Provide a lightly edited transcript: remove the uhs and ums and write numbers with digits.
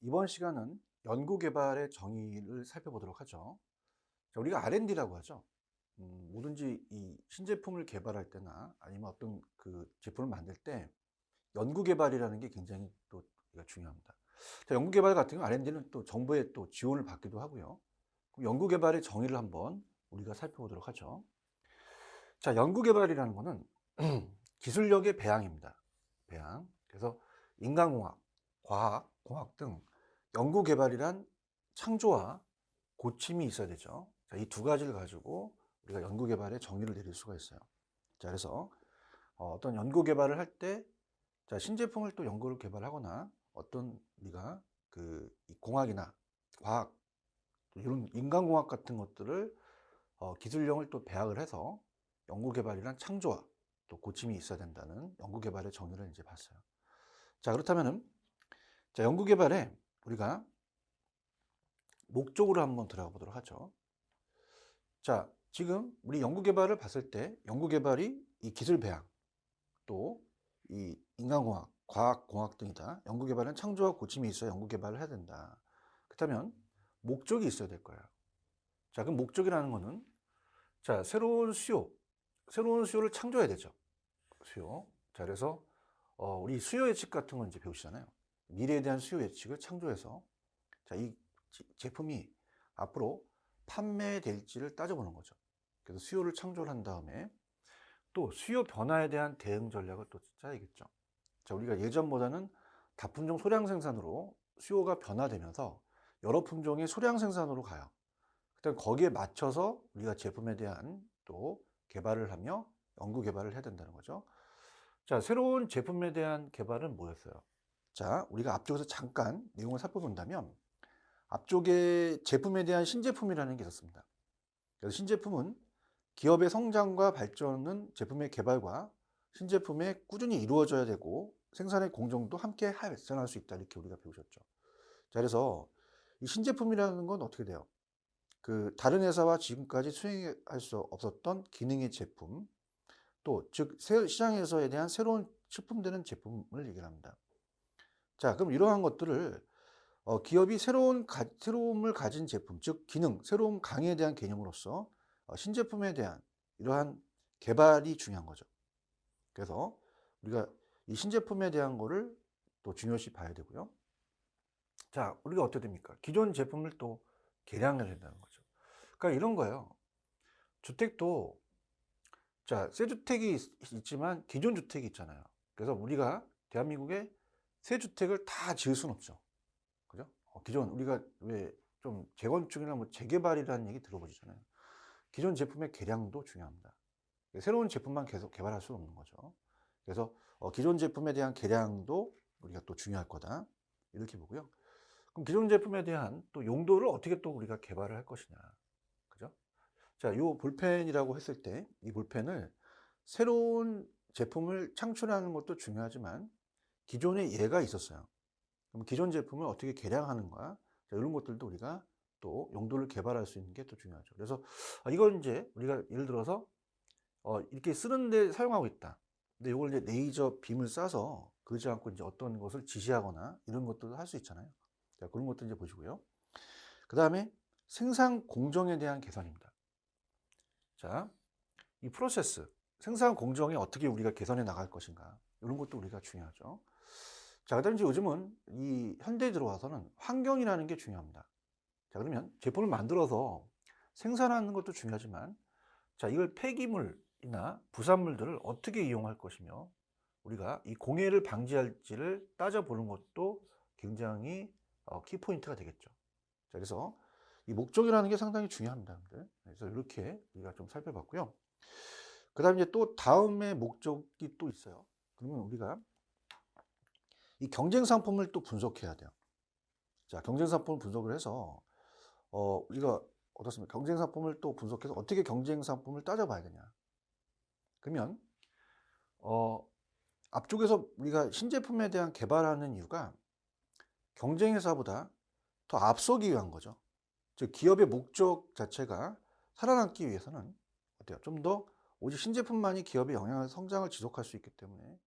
이번 시간은 연구개발의 정의를 살펴보도록 하죠. 자, 우리가 R&D라고 하죠. 뭐든지 이 신제품을 개발할 때나 아니면 어떤 그 제품을 만들 때 연구개발이라는 게 굉장히 또 우리가 중요합니다. 자, 연구개발 같은 경우 R&D는 또 정부의 또 지원을 받기도 하고요. 그럼 연구개발의 정의를 한번 우리가 살펴보도록 하죠. 자, 연구개발이라는 거는 기술력의 배양입니다. 배양. 그래서 인간공학, 과학, 공학 등 연구개발이란 창조와 고침이 있어야 되죠. 자, 이 두 가지를 가지고 우리가 연구개발의 정의를 내릴 수가 있어요. 자, 그래서 어떤 연구개발을 할 때, 자, 신제품을 또 연구를 개발하거나 어떤 우리가 이 공학이나 과학, 이런 인간공학 같은 것들을 기술력을 또 배합을 해서 연구개발이란 창조와 또 고침이 있어야 된다는 연구개발의 정의를 이제 봤어요. 자, 그렇다면은, 자, 연구개발에 우리가 목적으로 한번 들어가 보도록 하죠. 자, 지금 우리 연구개발을 봤을 때 연구개발이 이 기술 배양, 또 이 인간공학, 과학공학 등이다. 연구개발은 창조와 고침이 있어야 연구개발을 해야 된다. 그렇다면 목적이 있어야 될 거예요. 자, 그럼 목적이라는 거는, 자, 새로운 수요를 창조해야 되죠. 수요. 자, 그래서 우리 수요 예측 같은 거 이제 배우시잖아요. 미래에 대한 수요 예측을 창조해서, 자, 이 제품이 앞으로 판매될지를 따져보는 거죠. 그래서 수요를 창조를 한 다음에 또 수요 변화에 대한 대응 전략을 또 짜야겠죠. 자, 우리가 예전보다는 다품종 소량 생산으로 수요가 변화되면서 여러 품종의 소량 생산으로 가요. 그다음 거기에 맞춰서 우리가 제품에 대한 또 개발을 하며 연구 개발을 해야 된다는 거죠. 자, 새로운 제품에 대한 개발은 뭐였어요? 자, 우리가 앞쪽에서 잠깐 내용을 살펴본다면 앞쪽에 제품에 대한 신제품이라는 게 있었습니다. 그래서 신제품은 기업의 성장과 발전은 제품의 개발과 신제품에 꾸준히 이루어져야 되고 생산의 공정도 함께 발전할 수 있다, 이렇게 우리가 배우셨죠. 자, 그래서 이 신제품이라는 건 어떻게 돼요? 다른 회사와 지금까지 수행할 수 없었던 기능의 제품, 또 즉 시장에서에 대한 새로운 출품되는 제품을 얘기를 합니다. 자, 그럼 이러한 것들을 기업이 새로움을 가진 제품, 즉 기능, 새로운 강의에 대한 개념으로서 신제품에 대한 이러한 개발이 중요한 거죠. 그래서 우리가 이 신제품에 대한 거를 또 중요시 봐야 되고요. 자, 우리가 어떻게 됩니까? 기존 제품을 또 개량해야 된다는 거죠. 그러니까 이런 거예요. 주택도, 자, 새 주택이 있지만 기존 주택이 있잖아요. 그래서 우리가 대한민국에 새 주택을 다 지을 수는 없죠. 그죠? 기존 우리가 왜 좀 재건축이나 뭐 재개발이라는 얘기 들어보시잖아요. 기존 제품의 개량도 중요합니다. 새로운 제품만 계속 개발할 수 없는 거죠. 그래서 기존 제품에 대한 개량도 우리가 또 중요할 거다, 이렇게 보고요. 그럼 기존 제품에 대한 또 용도를 어떻게 또 우리가 개발을 할 것이냐, 그죠? 자, 요 볼펜이라고 했을 때 이 볼펜을 새로운 제품을 창출하는 것도 중요하지만 기존에 얘가 있었어요. 그럼 기존 제품을 어떻게 개량하는가, 자, 이런 것들도 우리가 또 용도를 개발할 수 있는 게 또 중요하죠. 그래서 이건 이제 우리가 예를 들어서 이렇게 쓰는데 사용하고 있다. 근데 이걸 이제 레이저 빔을 쏴서 그러지 않고 이제 어떤 것을 지시하거나 이런 것들도 할 수 있잖아요. 자, 그런 것도 이제 보시고요. 그 다음에 생산 공정에 대한 개선입니다. 자, 이 프로세스, 생산 공정에 어떻게 우리가 개선해 나갈 것인가, 이런 것도 우리가 중요하죠. 자, 그다음에 이제 요즘은 이 현대에 들어와서는 환경이라는 게 중요합니다. 자, 그러면 제품을 만들어서 생산하는 것도 중요하지만, 자, 이걸 폐기물이나 부산물들을 어떻게 이용할 것이며 우리가 이 공해를 방지할지를 따져보는 것도 굉장히 키포인트가 되겠죠. 자, 그래서 이 목적이라는 게 상당히 중요합니다. 그래서 이렇게 우리가 좀 살펴봤고요. 그 다음에 이제 또 다음에 목적이 또 있어요. 그러면 우리가 이 경쟁 상품을 또 분석해야 돼요. 자, 경쟁 상품을 분석을 해서 우리가 어떻습니까? 경쟁 상품을 또 분석해서 어떻게 경쟁 상품을 따져봐야 되냐. 그러면 앞쪽에서 우리가 신제품에 대한 개발하는 이유가 경쟁 회사보다 더 앞서기 위한 거죠. 즉 기업의 목적 자체가 살아남기 위해서는 어때요? 좀 더 오직 신제품만이 기업의 영향을 성장을 지속할 수 있기 때문에